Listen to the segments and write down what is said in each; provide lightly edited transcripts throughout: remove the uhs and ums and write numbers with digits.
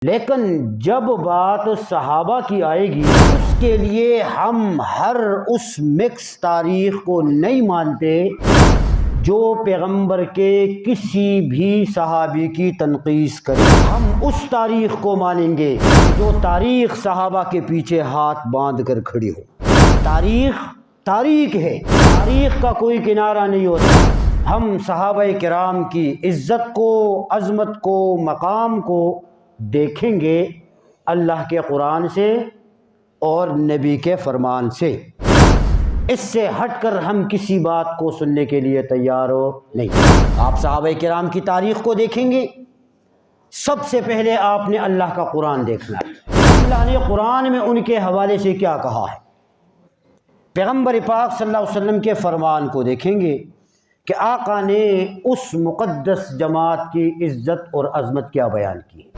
لیکن جب بات صحابہ کی آئے گی اس کے لیے ہم ہر اس مکس تاریخ کو نہیں مانتے جو پیغمبر کے کسی بھی صحابی کی تنقیص کرے۔ ہم اس تاریخ کو مانیں گے جو تاریخ صحابہ کے پیچھے ہاتھ باندھ کر کھڑی ہو۔ تاریخ ہے، تاریخ کا کوئی کنارہ نہیں ہوتا۔ ہم صحابہ کرام کی عزت کو، عظمت کو، مقام کو دیکھیں گے اللہ کے قرآن سے اور نبی کے فرمان سے۔ اس سے ہٹ کر ہم کسی بات کو سننے کے لیے تیار ہو نہیں۔ آپ صحابہ کرام کی تاریخ کو دیکھیں گے، سب سے پہلے آپ نے اللہ کا قرآن دیکھنا ہے۔ اللہ نے قرآن میں ان کے حوالے سے کیا کہا ہے، پیغمبر پاک صلی اللہ علیہ وسلم کے فرمان کو دیکھیں گے کہ آقا نے اس مقدس جماعت کی عزت اور عظمت کیا بیان کی۔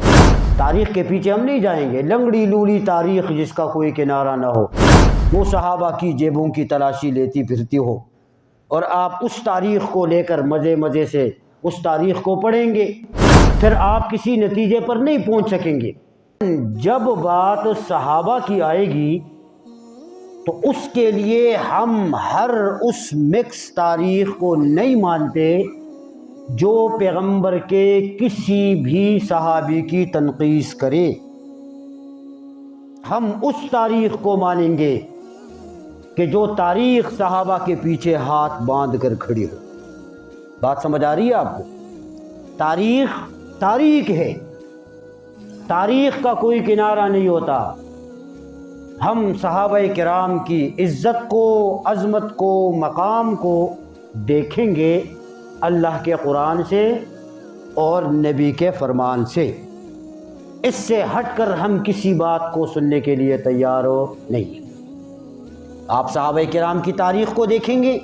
تاریخ کے پیچھے ہم نہیں جائیں گے، لنگڑی لولی تاریخ جس کا کوئی کنارہ نہ ہو، وہ صحابہ کی جیبوں کی تلاشی لیتی پھرتی ہو، اور آپ اس تاریخ کو لے کر مزے سے اس تاریخ کو پڑھیں گے، پھر آپ کسی نتیجے پر نہیں پہنچ سکیں گے۔ جب بات صحابہ کی آئے گی تو اس کے لیے ہم ہر اس مکس تاریخ کو نہیں مانتے جو پیغمبر کے کسی بھی صحابی کی تنقیص کرے۔ ہم اس تاریخ کو مانیں گے کہ جو تاریخ صحابہ کے پیچھے ہاتھ باندھ کر کھڑی ہو۔ بات سمجھ آ رہی ہے آپ کو؟ تاریخ ہے، تاریخ کا کوئی کنارہ نہیں ہوتا۔ ہم صحابہ کرام کی عزت کو، عظمت کو، مقام کو دیکھیں گے اللہ کے قرآن سے اور نبی کے فرمان سے۔ اس سے ہٹ کر ہم کسی بات کو سننے کے لیے تیار ہو نہیں۔ آپ صحابہ کرام کی تاریخ کو دیکھیں گے،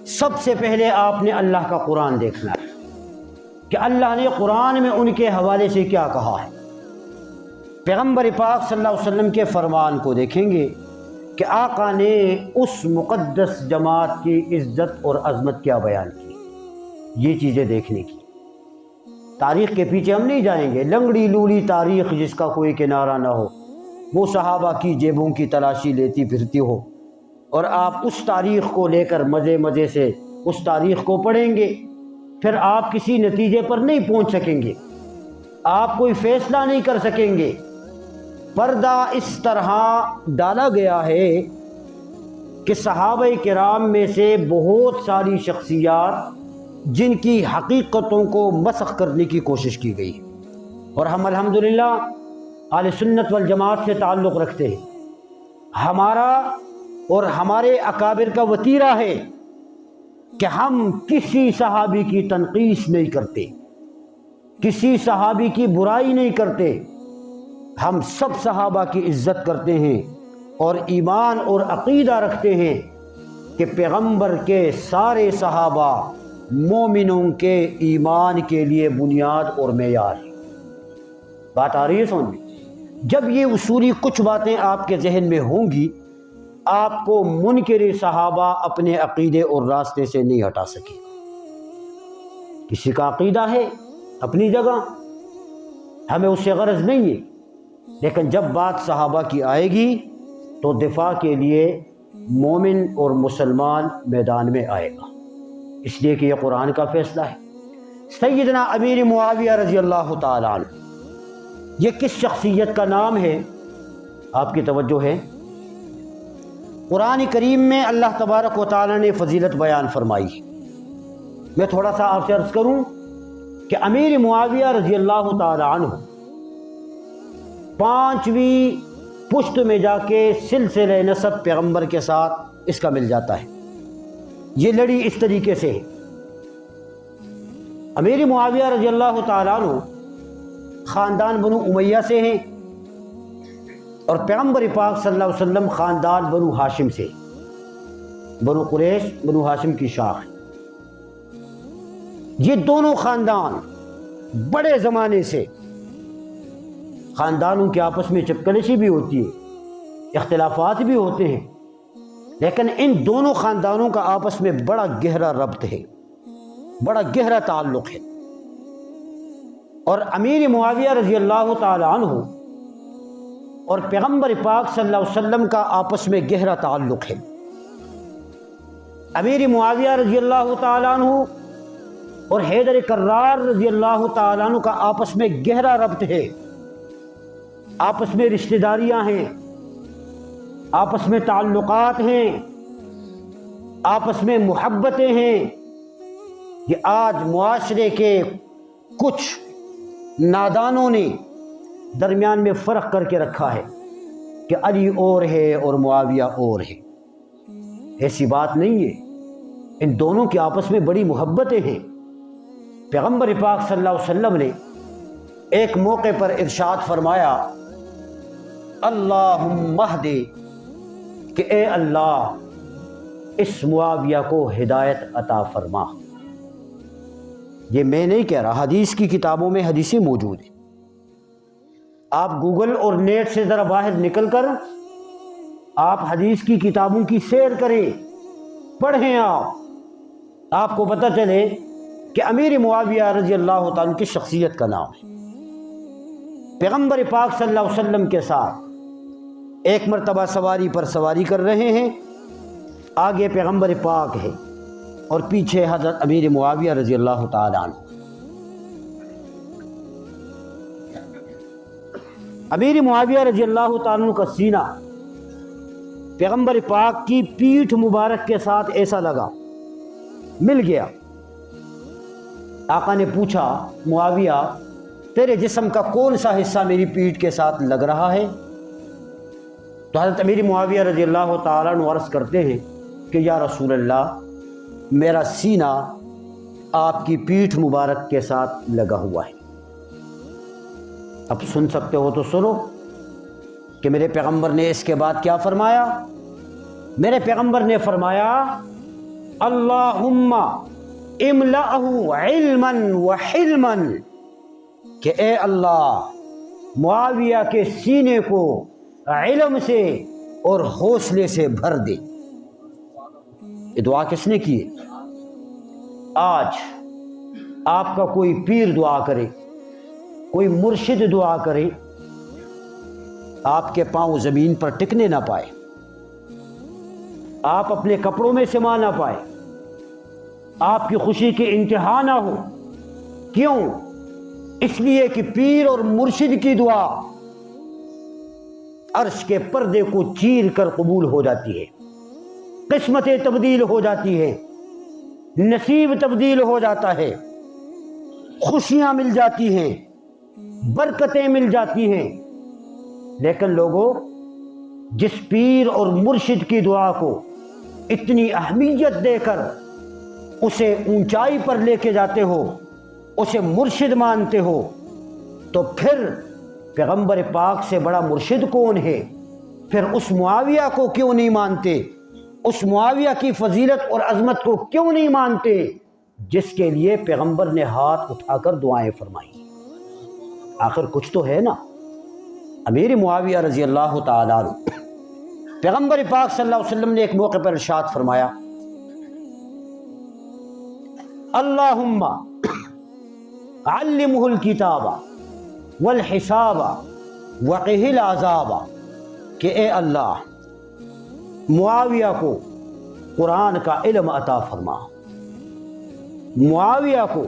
سب سے پہلے آپ نے اللہ کا قرآن دیکھنا ہے کہ اللہ نے قرآن میں ان کے حوالے سے کیا کہا ہے۔ پیغمبر پاک صلی اللہ علیہ وسلم کے فرمان کو دیکھیں گے کہ آقا نے اس مقدس جماعت کی عزت اور عظمت کیا بیان کی۔ یہ چیزیں دیکھنے کی۔ تاریخ کے پیچھے ہم نہیں جائیں گے، لنگڑی لولی تاریخ جس کا کوئی کنارہ نہ ہو، وہ صحابہ کی جیبوں کی تلاشی لیتی پھرتی ہو، اور آپ اس تاریخ کو لے کر مزے سے اس تاریخ کو پڑھیں گے، پھر آپ کسی نتیجے پر نہیں پہنچ سکیں گے، آپ کوئی فیصلہ نہیں کر سکیں گے۔ پردہ اس طرح ڈالا گیا ہے کہ صحابہ کرام میں سے بہت ساری شخصیات جن کی حقیقتوں کو مسخ کرنے کی کوشش کی گئی، اور ہم الحمدللہ اہل سنت والجماعت سے تعلق رکھتے ہیں۔ ہمارا اور ہمارے اکابر کا وتیرہ ہے کہ ہم کسی صحابی کی تنقیص نہیں کرتے، کسی صحابی کی برائی نہیں کرتے، ہم سب صحابہ کی عزت کرتے ہیں اور ایمان اور عقیدہ رکھتے ہیں کہ پیغمبر کے سارے صحابہ مومنوں کے ایمان کے لیے بنیاد اور معیار۔ بات آ رہی ہے سمجھ میں؟ جب یہ اصولی کچھ باتیں آپ کے ذہن میں ہوں گی، آپ کو منکر صحابہ اپنے عقیدے اور راستے سے نہیں ہٹا سکے۔ کسی کا عقیدہ ہے اپنی جگہ، ہمیں اس سے غرض نہیں ہے، لیکن جب بات صحابہ کی آئے گی تو دفاع کے لیے مومن اور مسلمان میدان میں آئے گا، اس لیے کہ یہ قرآن کا فیصلہ ہے۔ سیدنا امیر معاویہ رضی اللہ تعالیٰ عنہ، یہ کس شخصیت کا نام ہے؟ آپ کی توجہ ہے؟ قرآن کریم میں اللہ تبارک و تعالیٰ نے فضیلت بیان فرمائی۔ میں تھوڑا سا آپ سے عرض کروں کہ امیر معاویہ رضی اللہ تعالیٰ عنہ 5ویں پشت میں جا کے سلسلہ نسب پیغمبر کے ساتھ اس کا مل جاتا ہے۔ یہ لڑی اس طریقے سے ہے، امیر معاویہ رضی اللہ تعالیٰ عنہ خاندان بنو امیہ سے ہیں، اور پیغمبر پاک صلی اللہ علیہ وسلم خاندان بنو ہاشم سے، بنو قریش بنو ہاشم کی شاخ ہے۔ یہ دونوں خاندان بڑے زمانے سے، خاندانوں کے آپس میں چپکلشی بھی ہوتی ہے، اختلافات بھی ہوتے ہیں، لیکن ان دونوں خاندانوں کا آپس میں بڑا گہرا ربط ہے، بڑا گہرا تعلق ہے۔ اور امیر معاویہ رضی اللہ تعالیٰ عنہ اور پیغمبر پاک صلی اللہ علیہ وسلم کا آپس میں گہرا تعلق ہے۔ امیر معاویہ رضی اللہ تعالیٰ عنہ اور حیدر کرار رضی اللہ تعالیٰ عنہ کا آپس میں گہرا ربط ہے، آپس میں رشتہ داریاں ہیں، آپس میں تعلقات ہیں، آپس میں محبتیں ہیں۔ یہ آج معاشرے کے کچھ نادانوں نے درمیان میں فرق کر کے رکھا ہے کہ علی اور ہے اور معاویہ اور ہے۔ ایسی بات نہیں ہے، ان دونوں کے آپس میں بڑی محبتیں ہیں۔ پیغمبر پاک صلی اللہ علیہ وسلم نے ایک موقع پر ارشاد فرمایا، اللہم اہدی، کہ اے اللہ اس معاویہ کو ہدایت عطا فرما۔ یہ میں نہیں کہہ رہا، حدیث کی کتابوں میں حدیثیں موجود ہیں۔ آپ گوگل اور نیٹ سے ذرا باہر نکل کر آپ حدیث کی کتابوں کی سیر کریں، پڑھیں، آپ کو پتہ چلے کہ امیر معاویہ رضی اللہ تعالیٰ کی شخصیت کا نام ہے۔ پیغمبر پاک صلی اللہ علیہ وسلم کے ساتھ ایک مرتبہ سواری پر سواری کر رہے ہیں، آگے پیغمبر پاک ہے اور پیچھے حضرت امیر معاویہ رضی اللہ تعالیٰ عنہ۔ امیر معاویہ رضی اللہ تعالیٰ عنہ کا سینہ پیغمبر پاک کی پیٹھ مبارک کے ساتھ ایسا لگا، مل گیا۔ آقا نے پوچھا، معاویہ تیرے جسم کا کون سا حصہ میری پیٹھ کے ساتھ لگ رہا ہے؟ تو حضرت امیر معاویہ رضی اللہ تعالیٰ عنہ عرض کرتے ہیں کہ یا رسول اللہ، میرا سینہ آپ کی پیٹھ مبارک کے ساتھ لگا ہوا ہے۔ اب سن سکتے ہو تو سنو کہ میرے پیغمبر نے اس کے بعد کیا فرمایا۔ میرے پیغمبر نے فرمایا، اللہم املأہ علما وحلما، کہ اے اللہ معاویہ کے سینے کو علم سے اور حوصلے سے بھر دے۔ یہ دعا کس نے کی ہے؟ آج آپ کا کوئی پیر دعا کرے، کوئی مرشد دعا کرے، آپ کے پاؤں زمین پر ٹکنے نہ پائے، آپ اپنے کپڑوں میں سما نہ پائے، آپ کی خوشی کی انتہا نہ ہو۔ کیوں؟ اس لیے کہ پیر اور مرشد کی دعا عرش کے پردے کو چیر کر قبول ہو جاتی ہے، قسمتیں تبدیل ہو جاتی ہیں، نصیب تبدیل ہو جاتا ہے، خوشیاں مل جاتی ہیں، برکتیں مل جاتی ہیں۔ لیکن لوگوں، جس پیر اور مرشد کی دعا کو اتنی اہمیت دے کر اسے اونچائی پر لے کے جاتے ہو، اسے مرشد مانتے ہو، تو پھر پیغمبر پاک سے بڑا مرشد کون ہے؟ پھر اس معاویہ کو کیوں نہیں مانتے؟ اس معاویہ کی فضیلت اور عظمت کو کیوں نہیں مانتے جس کے لیے پیغمبر نے ہاتھ اٹھا کر دعائیں فرمائی؟ آخر کچھ تو ہے نا۔ امیر معاویہ رضی اللہ تعالیٰ عنہ، پیغمبر پاک صلی اللہ علیہ وسلم نے ایک موقع پر ارشاد فرمایا، اللہم علمہ الکتاب والحساب وقہ العذاب، کہ اے اللہ معاویہ کو قرآن کا علم عطا فرما، معاویہ کو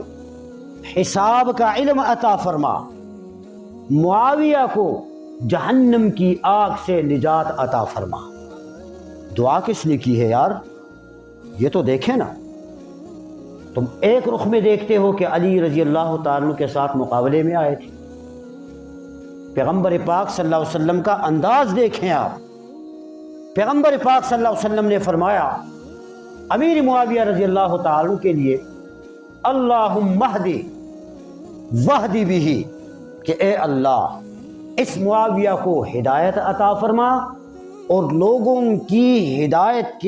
حساب کا علم عطا فرما، معاویہ کو جہنم کی آگ سے نجات عطا فرما۔ دعا کس نے کی ہے یار؟ یہ تو دیکھیں نا۔ تم ایک رخ میں دیکھتے ہو کہ علی رضی اللہ تعالیٰ کے ساتھ مقابلے میں آئے تھے، پیغمبر پاک صلی اللہ علیہ وسلم کا انداز دیکھیں آپ۔ پیغمبر پاک صلی اللہ علیہ وسلم نے فرمایا امیر معاویہ رضی اللہ تعالیٰ کے لیے، اللہم اہدی واہدی بہ، کہ اے اللہ اس معاویہ کو ہدایت عطا فرما اور لوگوں کی ہدایت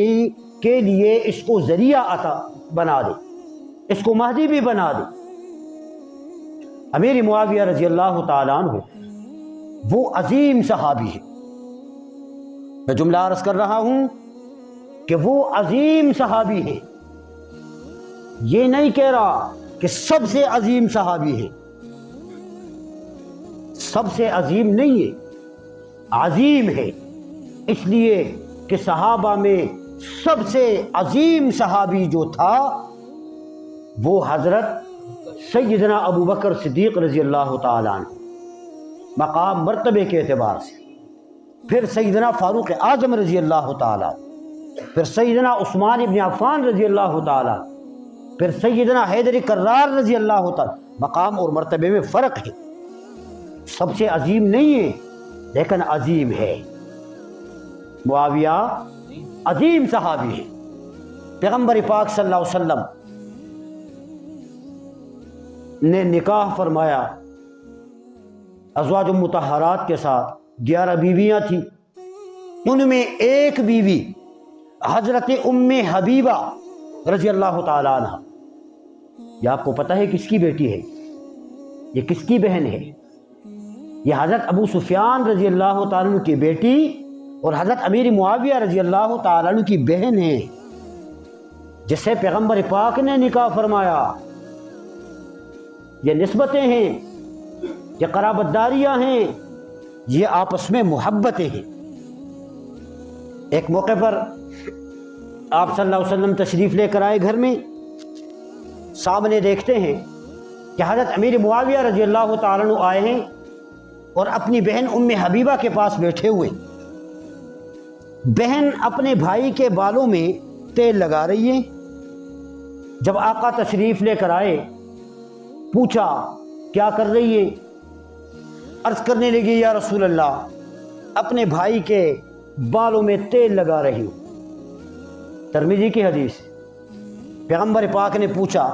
کے لیے اس کو ذریعہ عطا بنا دے، اس کو مہدی بھی بنا دے۔ امیر معاویہ رضی اللہ تعالیٰ عنہ وہ عظیم صحابی ہے، میں جملہ عرض کر رہا ہوں کہ وہ عظیم صحابی ہے، یہ نہیں کہہ رہا کہ سب سے عظیم صحابی ہے، سب سے عظیم نہیں ہے، عظیم ہے، اس لیے کہ صحابہ میں سب سے عظیم صحابی جو تھا وہ حضرت سیدنا ابو بکر صدیق رضی اللہ تعالیٰ عنہ، مقام مرتبے کے اعتبار سے، پھر سیدنا فاروق اعظم رضی اللہ تعالیٰ، پھر سیدنا عثمان ابن عفان رضی اللہ تعالیٰ، پھر سیدنا حیدر کرار رضی اللہ تعالیٰ۔ مقام اور مرتبے میں فرق ہے، سب سے عظیم نہیں ہے لیکن عظیم ہے۔ معاویہ عظیم صحابی ہے، پیغمبر پاک صلی اللہ علیہ وسلم نے نکاح فرمایا ازواج مطہرات کے ساتھ، 11 بیویاں تھیں، ان میں ایک بیوی حضرت ام حبیبہ رضی اللہ تعالیٰ عنہ، یہ آپ کو پتہ ہے کس کی بیٹی ہے، یہ کس کی بہن ہے؟ یہ حضرت ابو سفیان رضی اللہ تعالیٰ عنہ کی بیٹی اور حضرت امیر معاویہ رضی اللہ تعالیٰ عنہ کی بہن ہے، جس سے پیغمبر پاک نے نکاح فرمایا۔ یہ نسبتیں ہیں، یہ قرابت داریاں ہیں، یہ آپس میں محبتیں ہیں۔ ایک موقع پر آپ صلی اللہ علیہ وسلم تشریف لے کر آئے گھر میں، سامنے دیکھتے ہیں کہ حضرت امیر معاویہ رضی اللہ تعالیٰ عنہ آئے ہیں اور اپنی بہن ام حبیبہ کے پاس بیٹھے ہوئے، بہن اپنے بھائی کے بالوں میں تیل لگا رہی ہے۔ جب آقا تشریف لے کر آئے، پوچھا کیا کر رہی ہے؟ عرض کرنے لگی یا رسول اللہ اپنے بھائی کے بالوں میں تیل لگا رہی ہوں۔ ترمذی کی حدیث، پیغمبر پاک نے پوچھا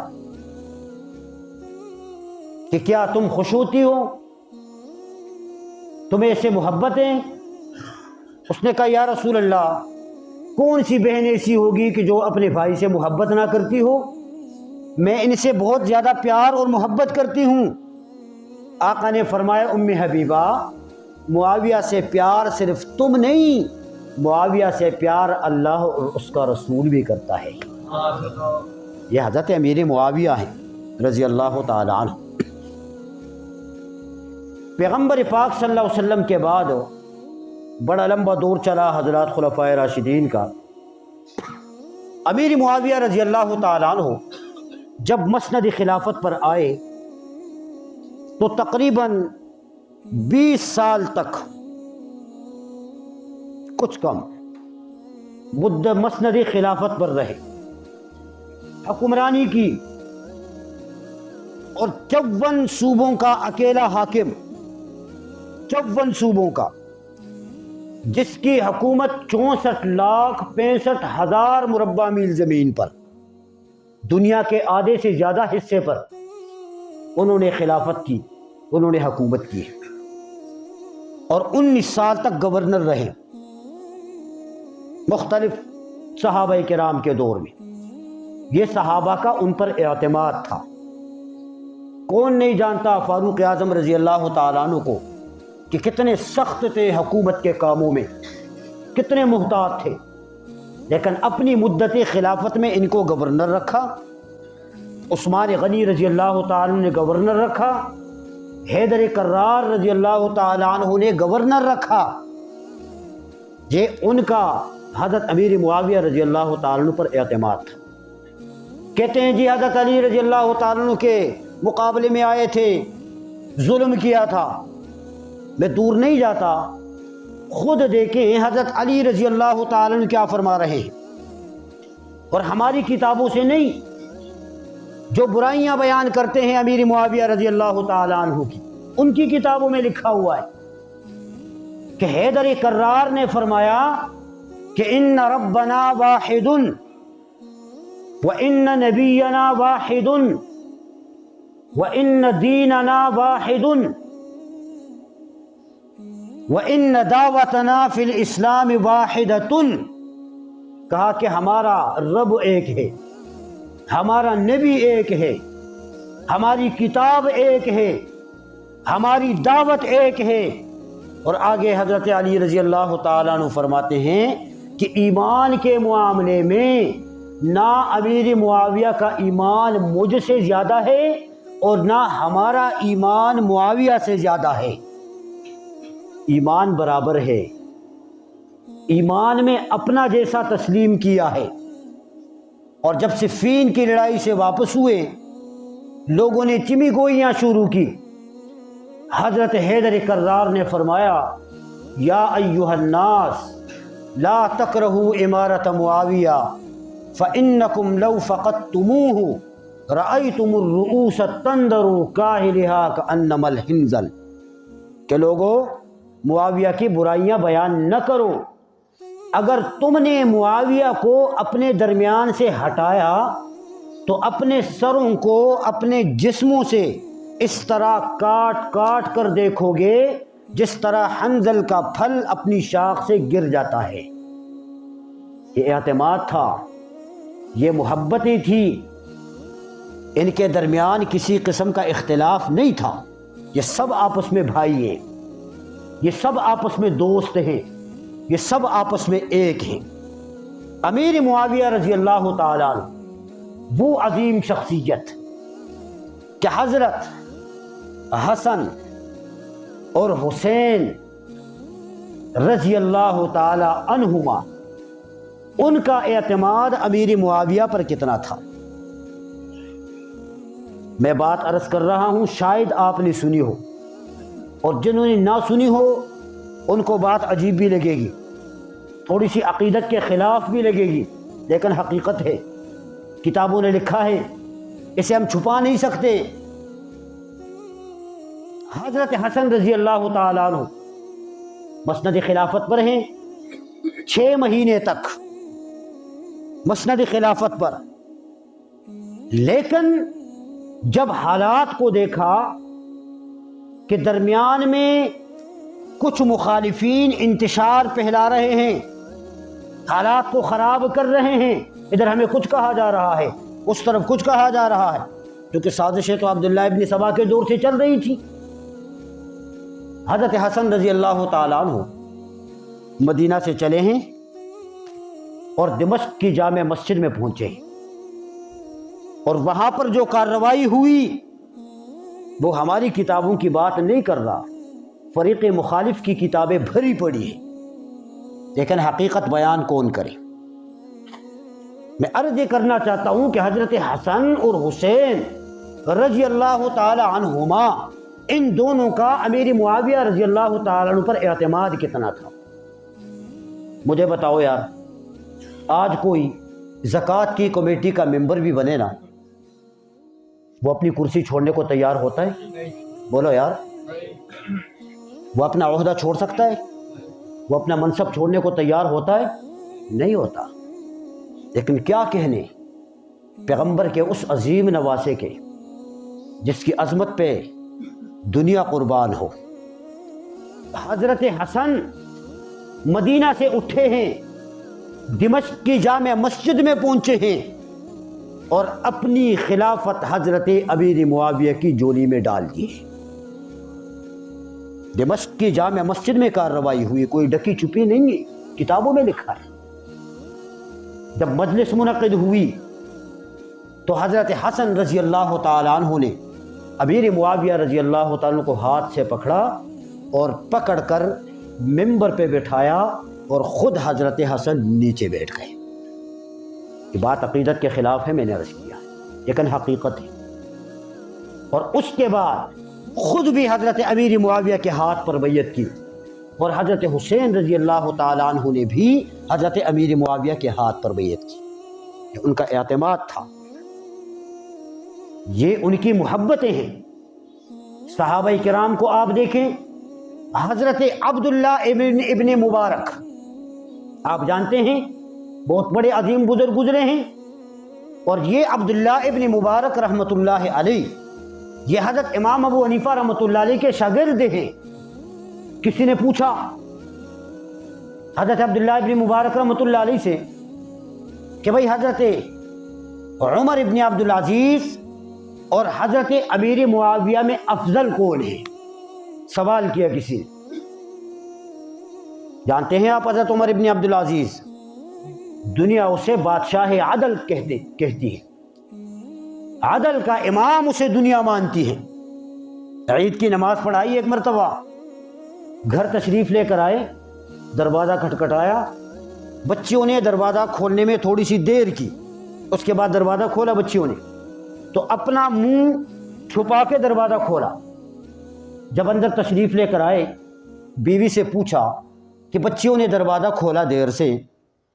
کہ کیا تم خوش ہوتی ہو، تمہیں اس سے محبت ہے؟ اس نے کہا یا رسول اللہ کون سی بہن ایسی ہوگی کہ جو اپنے بھائی سے محبت نہ کرتی ہو، میں ان سے بہت زیادہ پیار اور محبت کرتی ہوں۔ آقا نے فرمایا ام حبیبہ معاویہ سے پیار صرف تم نہیں، معاویہ سے پیار اللہ اور اس کا رسول بھی کرتا ہے۔ یہ حضرت امیر معاویہ ہیں رضی اللہ تعالیٰ عنہ۔ پیغمبر پاک صلی اللہ علیہ وسلم کے بعد بڑا لمبا دور چلا حضرات خلفائے راشدین کا۔ امیر معاویہ رضی اللہ تعالیٰ عنہ جب مسند خلافت پر آئے تو تقریباً 20 سال تک کچھ کم مدت مسند خلافت پر رہے، حکمرانی کی، اور 54 صوبوں کا اکیلا حاکم، 54 صوبوں کا، جس کی حکومت 64,65,000 مربع میل زمین پر، دنیا کے آدھے سے زیادہ حصے پر انہوں نے خلافت کی، انہوں نے حکومت کی، اور 19 سال تک گورنر رہے مختلف صحابہ کرام کے دور میں۔ یہ صحابہ کا ان پر اعتماد تھا۔ کون نہیں جانتا فاروق اعظم رضی اللہ تعالیٰ عنہ کو کہ کتنے سخت تھے حکومت کے کاموں میں، کتنے محتاط تھے، لیکن اپنی مدت خلافت میں ان کو گورنر رکھا۔ عثمان غنی رضی اللہ تعالیٰ عنہ نے گورنر رکھا، حیدر کرار رضی اللہ تعالیٰ عنہ نے گورنر رکھا۔ یہ ان کا حضرت امیر معاویہ رضی اللہ تعالیٰ عنہ پر اعتماد تھا۔ کہتے ہیں جی حضرت علی رضی اللہ تعالیٰ عنہ کے مقابلے میں آئے تھے، ظلم کیا تھا۔ میں دور نہیں جاتا، خود دیکھیں حضرت علی رضی اللہ تعالیٰ عنہ کیا فرما رہے ہیں، اور ہماری کتابوں سے نہیں، جو برائیاں بیان کرتے ہیں امیر معاویہ رضی اللہ تعالیٰ عنہ کی، ان کی کتابوں میں لکھا ہوا ہے کہ حیدر کرار نے فرمایا کہ ان ربنا واحد وان نبینا واحد وان دیننا واحد وان دعوتنا فی الاسلام واحدۃ۔ کہا کہ ہمارا رب ایک ہے، ہمارا نبی ایک ہے، ہماری کتاب ایک ہے، ہماری دعوت ایک ہے۔ اور آگے حضرت علی رضی اللہ تعالیٰ عنہ فرماتے ہیں کہ ایمان کے معاملے میں نہ امیر معاویہ کا ایمان مجھ سے زیادہ ہے اور نہ ہمارا ایمان معاویہ سے زیادہ ہے۔ ایمان برابر ہے، ایمان میں اپنا جیسا تسلیم کیا ہے۔ اور جب صفین کی لڑائی سے واپس ہوئے، لوگوں نے چمی گوئیاں شروع کی۔ حضرت حیدر کرار نے فرمایا یا ایھا الناس لا تکرہوا امارۃ معاویہ فإنکم لو فقدتموہ رأیتم الرؤوس تندر کاہلھا کأنما الحنظل، کہ لوگوں معاویہ کی برائیاں بیان نہ کرو، اگر تم نے معاویہ کو اپنے درمیان سے ہٹایا تو اپنے سروں کو اپنے جسموں سے اس طرح کاٹ کاٹ کر دیکھو گے جس طرح حنظل کا پھل اپنی شاخ سے گر جاتا ہے۔ یہ اعتماد تھا، یہ محبتیں تھی، ان کے درمیان کسی قسم کا اختلاف نہیں تھا۔ یہ سب آپس میں بھائی ہیں، یہ سب آپس میں دوست ہیں، یہ سب آپس میں ایک ہیں۔ امیر معاویہ رضی اللہ تعالیٰ عنہ وہ عظیم شخصیت کہ حضرت حسن اور حسین رضی اللہ تعالی عنہما، ان کا اعتماد امیر معاویہ پر کتنا تھا۔ میں بات عرض کر رہا ہوں، شاید آپ نے سنی ہو، اور جنہوں نے نہ سنی ہو ان کو بات عجیب بھی لگے گی، تھوڑی سی عقیدت کے خلاف بھی لگے گی، لیکن حقیقت ہے، کتابوں نے لکھا ہے، اسے ہم چھپا نہیں سکتے۔ حضرت حسن رضی اللہ تعالیٰ عنہ مسند خلافت پر ہیں 6 مہینے تک، مسند خلافت پر، لیکن جب حالات کو دیکھا کہ درمیان میں کچھ مخالفین انتشار پھیلا رہے ہیں، حالات کو خراب کر رہے ہیں، ادھر ہمیں کچھ کہا جا رہا ہے، اس طرف کچھ کہا جا رہا ہے، کیونکہ سازشیں تو عبداللہ ابن سبا کے دور سے چل رہی تھی۔ حضرت حسن رضی اللہ تعالیٰ عنہ مدینہ سے چلے ہیں اور دمشق کی جامع مسجد میں پہنچے ہیں، اور وہاں پر جو کارروائی ہوئی وہ ہماری کتابوں کی بات نہیں کر رہا، فریق مخالف کی کتابیں بھری پڑی ہیں، لیکن حقیقت بیان کون کرے۔ میں عرض یہ کرنا چاہتا ہوں کہ حضرت حسن اور حسین رضی اللہ تعالی عنہما، ان دونوں کا امیر معاویہ رضی اللہ تعالی عنہ پر اعتماد کتنا تھا۔ مجھے بتاؤ یار، آج کوئی زکوٰۃ کی کمیٹی کا ممبر بھی بنے نا، وہ اپنی کرسی چھوڑنے کو تیار ہوتا ہے؟ بولو یار، وہ اپنا عہدہ چھوڑ سکتا ہے؟ وہ اپنا منصب چھوڑنے کو تیار ہوتا ہے؟ نہیں ہوتا۔ لیکن کیا کہنے پیغمبر کے اس عظیم نواسے کے جس کی عظمت پہ دنیا قربان ہو۔ حضرت حسن مدینہ سے اٹھے ہیں، دمشق کی جامع مسجد میں پہنچے ہیں، اور اپنی خلافت حضرت امیر معاویہ کی جولی میں ڈال دی۔ دمشق کی جامع مسجد میں کارروائی ہوئی، کوئی ڈکی چھپی نہیں ہے، کتابوں میں لکھا ہے۔ جب مجلس منعقد ہوئی تو حضرت حسن رضی اللہ تعالیٰ عنہ نے امیر معاویہ رضی اللہ تعالیٰ عنہ کو ہاتھ سے پکڑا اور پکڑ کر ممبر پہ بٹھایا، اور خود حضرت حسن نیچے بیٹھ گئے۔ یہ بات عقیدت کے خلاف ہے، میں نے عرض کیا، لیکن حقیقت ہے۔ اور اس کے بعد خود بھی حضرت امیر معاویہ کے ہاتھ پر بیعت کی، اور حضرت حسین رضی اللہ تعالیٰ عنہ نے بھی حضرت امیر معاویہ کے ہاتھ پر بیعت کی۔ یہ ان کا اعتماد تھا، یہ ان کی محبتیں ہیں۔ صحابہ کرام کو آپ دیکھیں، حضرت عبداللہ ابن مبارک، آپ جانتے ہیں بہت بڑے عظیم بزرگ گزرے ہیں، اور یہ عبداللہ ابن مبارک رحمۃ اللہ علیہ، یہ حضرت امام ابو حنیفہ رحمۃ اللہ علیہ کے شاگرد ہیں۔ کسی نے پوچھا حضرت عبداللہ ابن مبارک رحمۃ اللہ علیہ سے کہ بھائی حضرت عمر ابن عبدالعزیز اور حضرت امیر معاویہ میں افضل کون ہے؟ سوال کیا کسی نے۔ جانتے ہیں آپ حضرت عمر ابن عبدالعزیز، دنیا اسے بادشاہ عدل کہتی ہے، عدل کا امام اسے دنیا مانتی ہے۔ عید کی نماز پڑھائی ایک مرتبہ، گھر تشریف لے کر آئے، دروازہ کھٹکھٹایا، بچیوں نے دروازہ کھولنے میں تھوڑی سی دیر کی، اس کے بعد دروازہ کھولا بچیوں نے، تو اپنا منہ چھپا کے دروازہ کھولا۔ جب اندر تشریف لے کر آئے، بیوی سے پوچھا کہ بچیوں نے دروازہ کھولا دیر سے،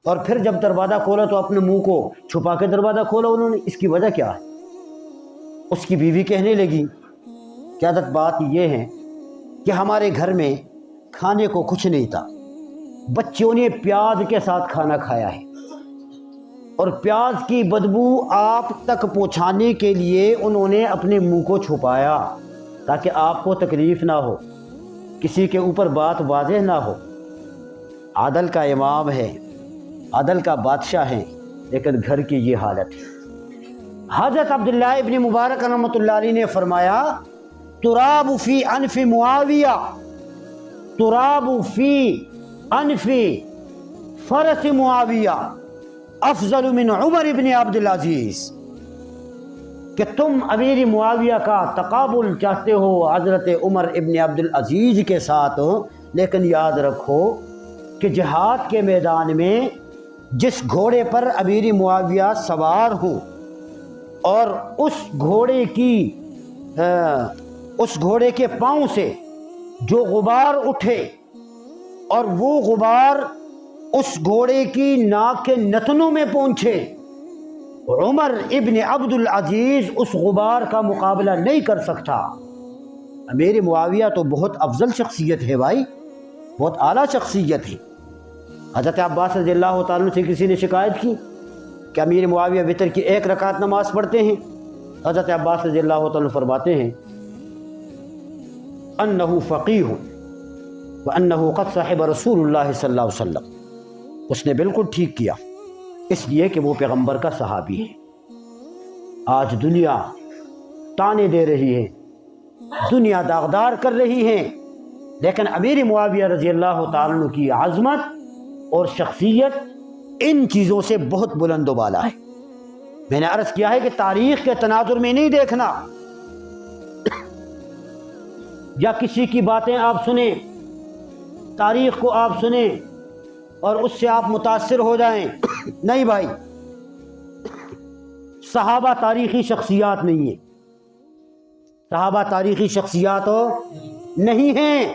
اور پھر جب دروازہ کھولا تو اپنے منہ کو چھپا کے دروازہ کھولا انہوں نے، اس کی وجہ کیا ہے؟ اس کی بیوی کہنے لگی کہ حضرت بات یہ ہے کہ ہمارے گھر میں کھانے کو کچھ نہیں تھا، بچوں نے پیاز کے ساتھ کھانا کھایا ہے، اور پیاز کی بدبو آپ تک پہنچانے کے لیے انہوں نے اپنے منہ کو چھپایا تاکہ آپ کو تکلیف نہ ہو، کسی کے اوپر بات واضح نہ ہو۔ عدل کا امام ہے، عدل کا بادشاہ ہے، لیکن گھر کی یہ حالت ہے۔ حضرت عبداللہ ابن مبارک رحمۃ اللہ علیہ نے فرمایا تراب فی انف معاویہ، تراب فی انف فرس معاویہ افضل من عمر ابن عبد العزیز، کہ تم امیر معاویہ کا تقابل چاہتے ہو حضرت عمر ابن عبد العزیز کے ساتھ، لیکن یاد رکھو کہ جہاد کے میدان میں جس گھوڑے پر امیر معاویہ سوار ہوں اور اس گھوڑے کے پاؤں سے جو غبار اٹھے اور وہ غبار اس گھوڑے کی ناک کے نتنوں میں پہنچے، عمر ابن عبد العزیز اس غبار کا مقابلہ نہیں کر سکتا۔ امیر معاویہ تو بہت افضل شخصیت ہے بھائی، بہت اعلیٰ شخصیت ہے۔ حضرت عباس رضی اللہ تعالیٰ عنہ سے کسی نے شکایت کی کہ امیر معاویہ وتر کی 1 رکعت نماز پڑھتے ہیں، حضرت عباس رضی اللہ تعالیٰ عنہ فرماتے ہیں انہ فقیہ وانہ قد صحب رسول اللہ صلی اللہ علیہ وسلم، اس نے بالکل ٹھیک کیا، اس لیے کہ وہ پیغمبر کا صحابی ہے۔ آج دنیا تانے دے رہی ہے، دنیا داغدار کر رہی ہے، لیکن امیر معاویہ رضی اللہ تعالیٰ عنہ کی عظمت اور شخصیت ان چیزوں سے بہت بلند و بالا ہے۔ میں نے عرض کیا ہے کہ تاریخ کے تناظر میں نہیں دیکھنا، یا کسی کی باتیں آپ سنیں، تاریخ کو آپ سنیں اور اس سے آپ متاثر ہو جائیں، نہیں بھائی، صحابہ تاریخی شخصیات نہیں ہیں، صحابہ تاریخی شخصیات نہیں ہیں،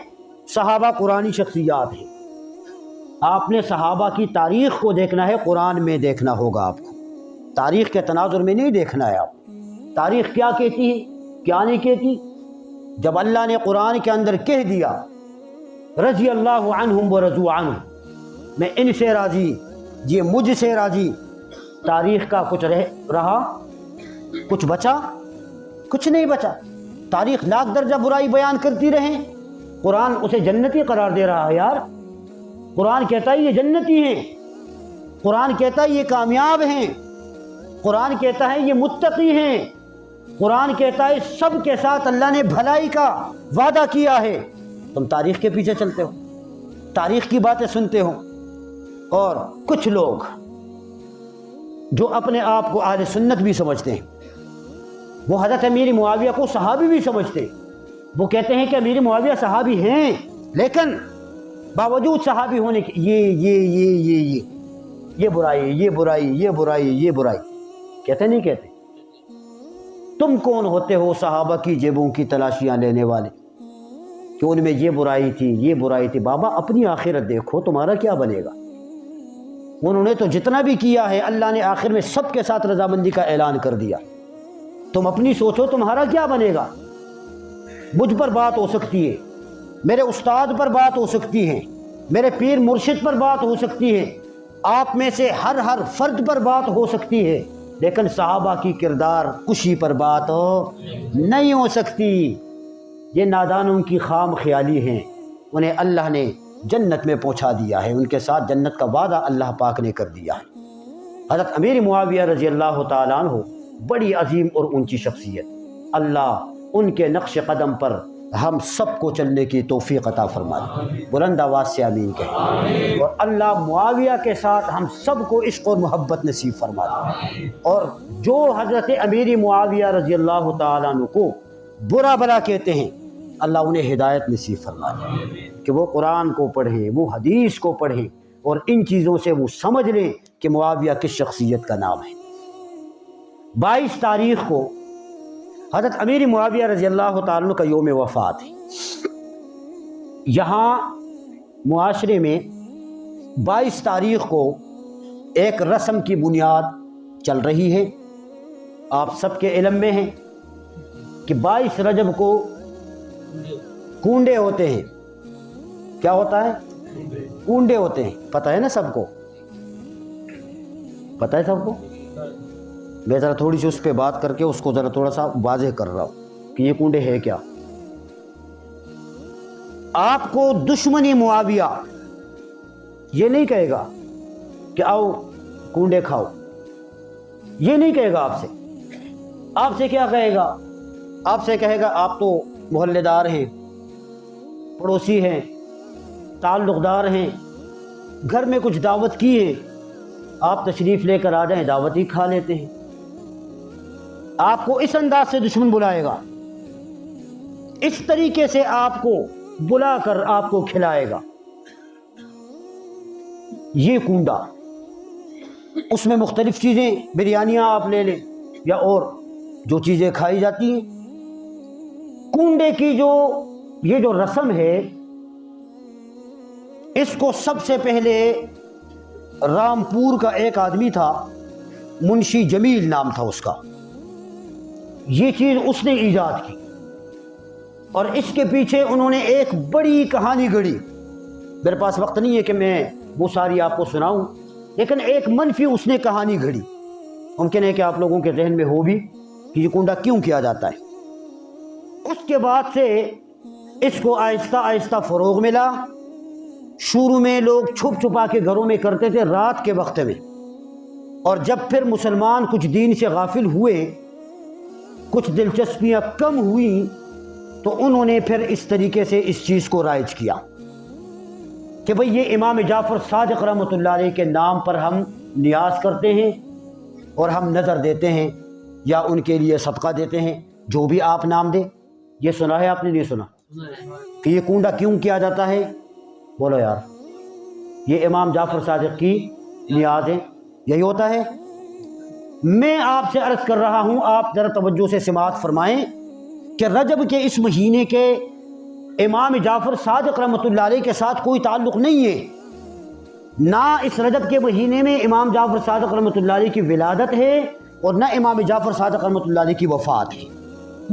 صحابہ قرآنی شخصیات ہیں۔ آپ نے صحابہ کی تاریخ کو دیکھنا ہے، قرآن میں دیکھنا ہوگا آپ کو، تاریخ کے تناظر میں نہیں دیکھنا ہے۔ آپ تاریخ کیا کہتی ہے کیا نہیں کہتی؟ جب اللہ نے قرآن کے اندر کہہ دیا رضی اللہ عنہم ورضوا عنہ، میں ان سے راضی، یہ مجھ سے راضی، تاریخ کا کچھ رہا؟ کچھ بچا؟ کچھ نہیں بچا۔ تاریخ لاکھ درجہ برائی بیان کرتی رہیں، قرآن اسے جنتی قرار دے رہا ہے۔ یار قرآن کہتا ہے یہ جنتی ہیں، قرآن کہتا ہے یہ کامیاب ہیں، قرآن کہتا ہے یہ متقی ہیں، قرآن کہتا ہے سب کے ساتھ اللہ نے بھلائی کا وعدہ کیا ہے۔ تم تاریخ کے پیچھے چلتے ہو، تاریخ کی باتیں سنتے ہو، اور کچھ لوگ جو اپنے آپ کو اہل سنت بھی سمجھتے ہیں، وہ حضرت امیر معاویہ کو صحابی بھی سمجھتے ہیں، وہ کہتے ہیں کہ امیر معاویہ صحابی ہیں، لیکن باوجود صحابی ہونے کے یہ برائی، یہ برائی، یہ برائی، یہ برائی، کہتے نہیں کہتے؟ تم کون ہوتے ہو صحابہ کی جیبوں کی تلاشیاں لینے والے کہ ان میں یہ برائی تھی، یہ برائی تھی؟ بابا اپنی آخرت دیکھو، تمہارا کیا بنے گا؟ انہوں نے تو جتنا بھی کیا ہے اللہ نے آخر میں سب کے ساتھ رضامندی کا اعلان کر دیا۔ تم اپنی سوچو تمہارا کیا بنے گا؟ مجھ پر بات ہو سکتی ہے، میرے استاد پر بات ہو سکتی ہے، میرے پیر مرشد پر بات ہو سکتی ہے، آپ میں سے ہر فرد پر بات ہو سکتی ہے، لیکن صحابہ کی کردار کشی پر بات نہیں ہو سکتی۔ یہ نادانوں کی خام خیالی ہیں، انہیں اللہ نے جنت میں پہنچا دیا ہے، ان کے ساتھ جنت کا وعدہ اللہ پاک نے کر دیا ہے۔ حضرت امیر معاویہ رضی اللہ تعالیٰ عنہ بڑی عظیم اور اونچی شخصیت، اللہ ان کے نقش قدم پر ہم سب کو چلنے کی توفیق عطا فرما دے، بلند آواز سے آمین کہیں، اور اللہ معاویہ کے ساتھ ہم سب کو عشق اور محبت نصیب فرما دے، اور جو حضرت امیر معاویہ رضی اللہ تعالیٰ عنہ کو برا بلا کہتے ہیں اللہ انہیں ہدایت نصیب فرما دے، کہ وہ قرآن کو پڑھیں، وہ حدیث کو پڑھیں، اور ان چیزوں سے وہ سمجھ لیں کہ معاویہ کس شخصیت کا نام ہے۔ 22 تاریخ کو حضرت امیر معاویہ رضی اللہ تعالیٰ عنہ کا یوم وفات ہے۔ یہاں معاشرے میں 22 تاریخ کو ایک رسم کی بنیاد چل رہی ہے، آپ سب کے علم میں ہے کہ 22 رجب کو کنڈے ہوتے ہیں۔ کیا ہوتا ہے؟ کنڈے ہوتے ہیں، پتہ ہے نا سب کو؟ پتہ ہے سب کو؟ میں ذرا تھوڑی سی اس پہ بات کر کے اس کو ذرا تھوڑا سا واضح کر رہا ہوں کہ یہ کنڈے ہے کیا۔ آپ کو دشمنی معاویہ یہ نہیں کہے گا کہ آؤ کنڈے کھاؤ، یہ نہیں کہے گا آپ سے۔ آپ سے کیا کہے گا؟ آپ سے کہے گا آپ تو محلے دار ہیں، پڑوسی ہیں، تعلق دار ہیں، گھر میں کچھ دعوت کی ہے، آپ تشریف لے کر آ جائیں، دعوت ہی کھا لیتے ہیں۔ آپ کو اس انداز سے دشمن بلائے گا، اس طریقے سے آپ کو بلا کر آپ کو کھلائے گا۔ یہ کنڈا، اس میں مختلف چیزیں، بریانیاں آپ لے لیں یا اور جو چیزیں کھائی جاتی ہیں۔ کنڈے کی یہ جو رسم ہے، اس کو سب سے پہلے رامپور کا ایک آدمی تھا، منشی جمیل نام تھا اس کا، یہ چیز اس نے ایجاد کی، اور اس کے پیچھے انہوں نے ایک بڑی کہانی گڑھی۔ میرے پاس وقت نہیں ہے کہ میں وہ ساری آپ کو سناؤں، لیکن ایک منفی اس نے کہانی گھڑی، ممکن ہے کہ آپ لوگوں کے ذہن میں ہو بھی کہ یہ کنڈا کیوں کیا جاتا ہے۔ اس کے بعد سے اس کو آہستہ آہستہ فروغ ملا۔ شروع میں لوگ چھپ چھپا کے گھروں میں کرتے تھے رات کے وقت میں، اور جب پھر مسلمان کچھ دین سے غافل ہوئے، کچھ دلچسپیاں کم ہوئیں، تو انہوں نے پھر اس طریقے سے اس چیز کو رائج کیا کہ بھئی یہ امام جعفر صادق رحمۃ اللہ علیہ کے نام پر ہم نیاز کرتے ہیں اور ہم نظر دیتے ہیں یا ان کے لیے صدقہ دیتے ہیں، جو بھی آپ نام دیں۔ یہ سنا ہے آپ نے؟ نہیں سنا کہ یہ کنڈا کیوں کیا جاتا ہے؟ بولو یار، یہ امام جعفر صادق کی نیاز ہے، یہی ہوتا ہے۔ میں آپ سے عرض کر رہا ہوں، آپ ذرا توجہ سے سماعت فرمائیں کہ رجب کے اس مہینے کے امام جعفر صادق رحمۃ اللہ علیہ کے ساتھ کوئی تعلق نہیں ہے، نہ اس رجب کے مہینے میں امام جعفر صادق رحمۃ اللہ علیہ کی ولادت ہے اور نہ امام جعفر صادق رحمۃ اللہ علیہ کی وفات ہے،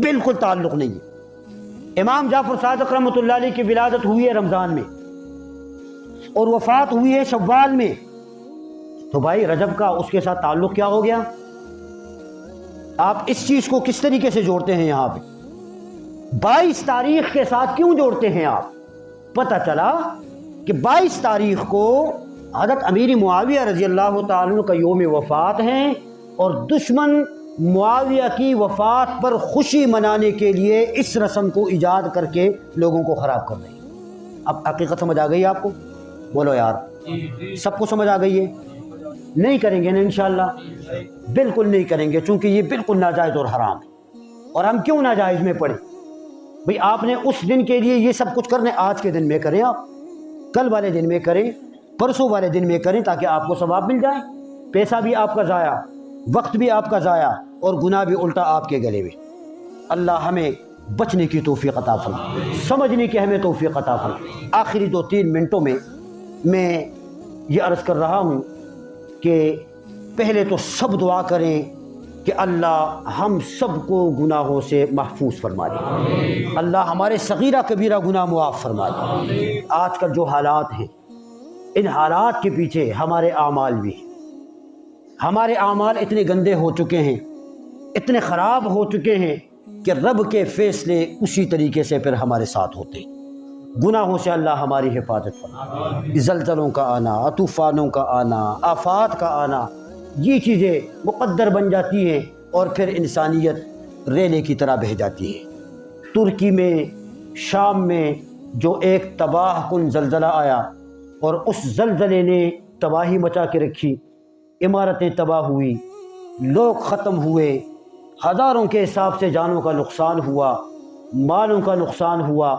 بالکل تعلق نہیں ہے۔ امام جعفر صادق رحمۃ اللہ علیہ کی ولادت ہوئی ہے رمضان میں اور وفات ہوئی ہے شوال میں، تو بھائی رجب کا اس کے ساتھ تعلق کیا ہو گیا؟ آپ اس چیز کو کس طریقے سے جوڑتے ہیں؟ یہاں پہ 22 تاریخ کے ساتھ کیوں جوڑتے ہیں آپ؟ پتہ چلا کہ 22 تاریخ کو حضرت امیر معاویہ رضی اللہ تعالیٰ عنہ کا یوم وفات ہے، اور دشمن معاویہ کی وفات پر خوشی منانے کے لیے اس رسم کو ایجاد کر کے لوگوں کو خراب کر رہے ہیں۔ اب حقیقت سمجھ آ گئی آپ کو؟ بولو یار، سب کو سمجھ آ گئی ہے؟ نہیں کریں گے نا انشاءاللہ؟ بالکل نہیں کریں گے، چونکہ یہ بالکل ناجائز اور حرام ہے۔ اور ہم کیوں ناجائز میں پڑے؟ بھئی آپ نے اس دن کے لیے یہ سب کچھ کرنے، آج کے دن میں کریں، آپ کل والے دن میں کریں، پرسوں والے دن میں کریں، تاکہ آپ کو ثواب مل جائے۔ پیسہ بھی آپ کا ضائع، وقت بھی آپ کا ضائع، اور گناہ بھی الٹا آپ کے گلے میں۔ اللہ ہمیں بچنے کی توفیق عطا فرمائے، سمجھنے کی ہمیں توفیق عطا فرمائے۔ آخری 2-3 منٹوں میں یہ عرض کر رہا ہوں کہ پہلے تو سب دعا کریں کہ اللہ ہم سب کو گناہوں سے محفوظ فرما دے، اللہ ہمارے صغیرہ کبیرہ گناہ معاف فرما دے۔ آج کل جو حالات ہیں، ان حالات کے پیچھے ہمارے اعمال بھی ہیں۔ ہمارے اعمال اتنے گندے ہو چکے ہیں، اتنے خراب ہو چکے ہیں کہ رب کے فیصلے اسی طریقے سے پھر ہمارے ساتھ ہوتے ہیں۔ گناہوں سے اللہ ہماری حفاظت فرمائے۔ زلزلوں کا آنا، طوفانوں کا آنا، آفات کا آنا، یہ چیزیں مقدر بن جاتی ہیں اور پھر انسانیت ریلے کی طرح بہہ جاتی ہے۔ ترکی میں، شام میں جو ایک تباہ کن زلزلہ آیا اور اس زلزلے نے تباہی مچا کے رکھی، عمارتیں تباہ ہوئی، لوگ ختم ہوئے، ہزاروں کے حساب سے جانوں کا نقصان ہوا، مالوں کا نقصان ہوا۔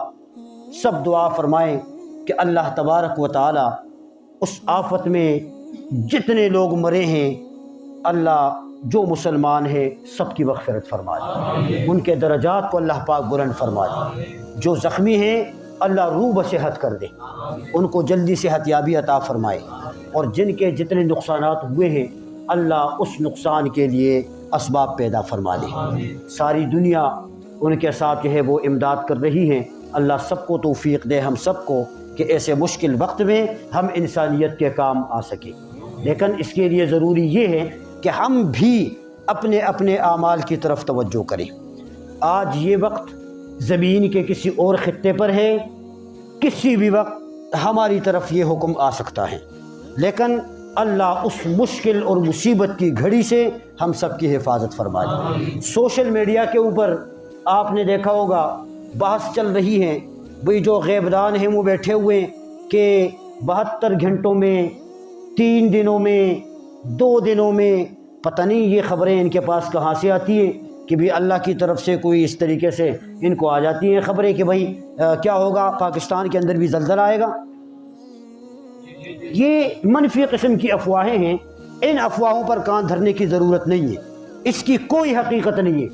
سب دعا فرمائیں کہ اللہ تبارک و تعالی اس آفت میں جتنے لوگ مرے ہیں اللہ جو مسلمان ہے سب کی مغفرت فرما دے، ان کے درجات کو اللہ پاک بلند فرما دے، جو زخمی ہیں اللہ روح بصحت کر دے، ان کو جلدی صحت یابی عطا فرمائے، اور جن کے جتنے نقصانات ہوئے ہیں اللہ اس نقصان کے لیے اسباب پیدا فرما دے۔ ساری دنیا ان کے ساتھ جو ہے وہ امداد کر رہی ہیں، اللہ سب کو توفیق دے ہم سب کو کہ ایسے مشکل وقت میں ہم انسانیت کے کام آ سکیں، لیکن اس کے لیے ضروری یہ ہے کہ ہم بھی اپنے اپنے اعمال کی طرف توجہ کریں۔ آج یہ وقت زمین کے کسی اور خطے پر ہے، کسی بھی وقت ہماری طرف یہ حکم آ سکتا ہے، لیکن اللہ اس مشکل اور مصیبت کی گھڑی سے ہم سب کی حفاظت فرما دے۔ سوشل میڈیا کے اوپر آپ نے دیکھا ہوگا بحث چل رہی ہے، بھئی جو غیبدان ہیں وہ بیٹھے ہوئے ہیں کہ 72 گھنٹوں میں، 3 دنوں میں، 2 دنوں میں، پتہ نہیں یہ خبریں ان کے پاس کہاں سے آتی ہیں کہ بھی اللہ کی طرف سے کوئی اس طریقے سے ان کو آ جاتی ہیں خبریں کہ بھئی کیا ہوگا، پاکستان کے اندر بھی زلزلہ آئے گا۔ یہ منفی قسم کی افواہیں ہیں، ان افواہوں پر کان دھرنے کی ضرورت نہیں ہے، اس کی کوئی حقیقت نہیں ہے۔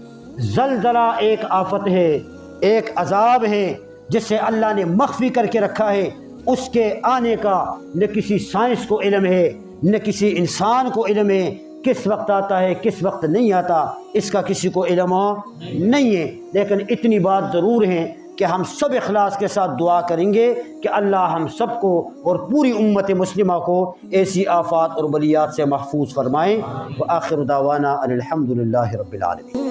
زلزلہ ایک آفت ہے، ایک عذاب ہے جس سے اللہ نے مخفی کر کے رکھا ہے، اس کے آنے کا نہ کسی سائنس کو علم ہے نہ کسی انسان کو علم ہے، کس وقت آتا ہے کس وقت نہیں آتا اس کا کسی کو علم نہیں ہے، لیکن اتنی بات ضرور ہے کہ ہم سب اخلاص کے ساتھ دعا کریں گے کہ اللہ ہم سب کو اور پوری امت مسلمہ کو ایسی آفات اور بلیات سے محفوظ فرمائیں۔ وآخر دعوانا ان الحمد للہ رب العالمین۔